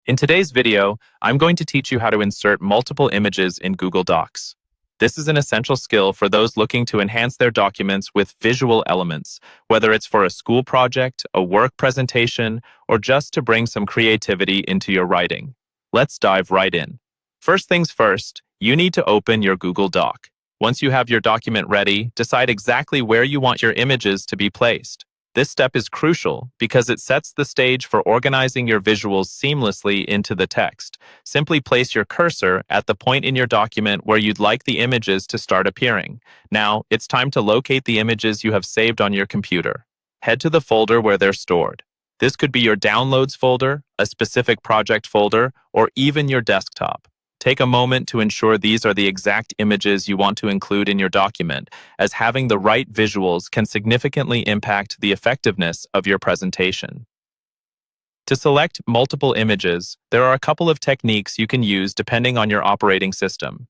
In today's video, I'm going to teach you how to insert multiple images in Google Docs. This is an essential skill for those looking to enhance their documents with visual elements, whether it's for a school project, a work presentation, or just to bring some creativity into your writing. Let's dive right in. First things first, you need to open your Google Doc. Once you have your document ready, decide exactly where you want your images to be placed. This step is crucial because it sets the stage for organizing your visuals seamlessly into the text. Simply place your cursor at the point in your document where you'd like the images to start appearing. Now, it's time to locate the images you have saved on your computer. Head to the folder where they're stored. This could be your Downloads folder, a specific project folder, or even your desktop. Take a moment to ensure these are the exact images you want to include in your document, as having the right visuals can significantly impact the effectiveness of your presentation. To select multiple images, there are a couple of techniques you can use depending on your operating system.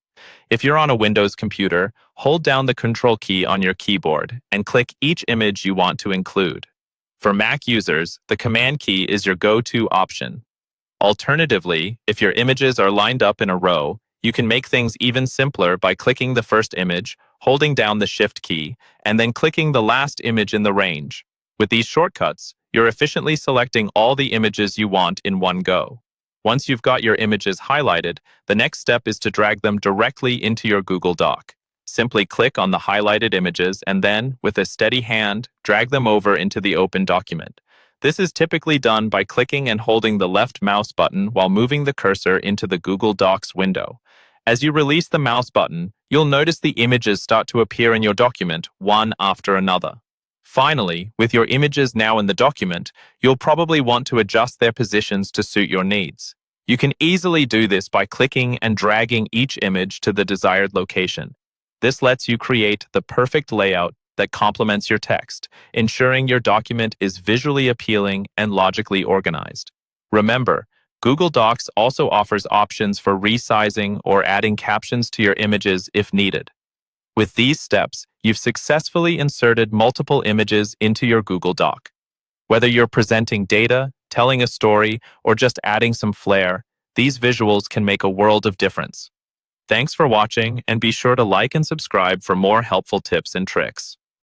If you're on a Windows computer, hold down the Control key on your keyboard and click each image you want to include. For Mac users, the Command key is your go-to option. Alternatively, if your images are lined up in a row, you can make things even simpler by clicking the first image, holding down the Shift key, and then clicking the last image in the range. With these shortcuts, you're efficiently selecting all the images you want in one go. Once you've got your images highlighted, the next step is to drag them directly into your Google Doc. Simply click on the highlighted images and then, with a steady hand, drag them over into the open document. This is typically done by clicking and holding the left mouse button while moving the cursor into the Google Docs window. As you release the mouse button, you'll notice the images start to appear in your document, one after another. Finally, with your images now in the document, you'll probably want to adjust their positions to suit your needs. You can easily do this by clicking and dragging each image to the desired location. This lets you create the perfect layout that complements your text, ensuring your document is visually appealing and logically organized. Remember, Google Docs also offers options for resizing or adding captions to your images if needed. With these steps, you've successfully inserted multiple images into your Google Doc. Whether you're presenting data, telling a story, or just adding some flair, these visuals can make a world of difference. Thanks for watching, and be sure to like and subscribe for more helpful tips and tricks.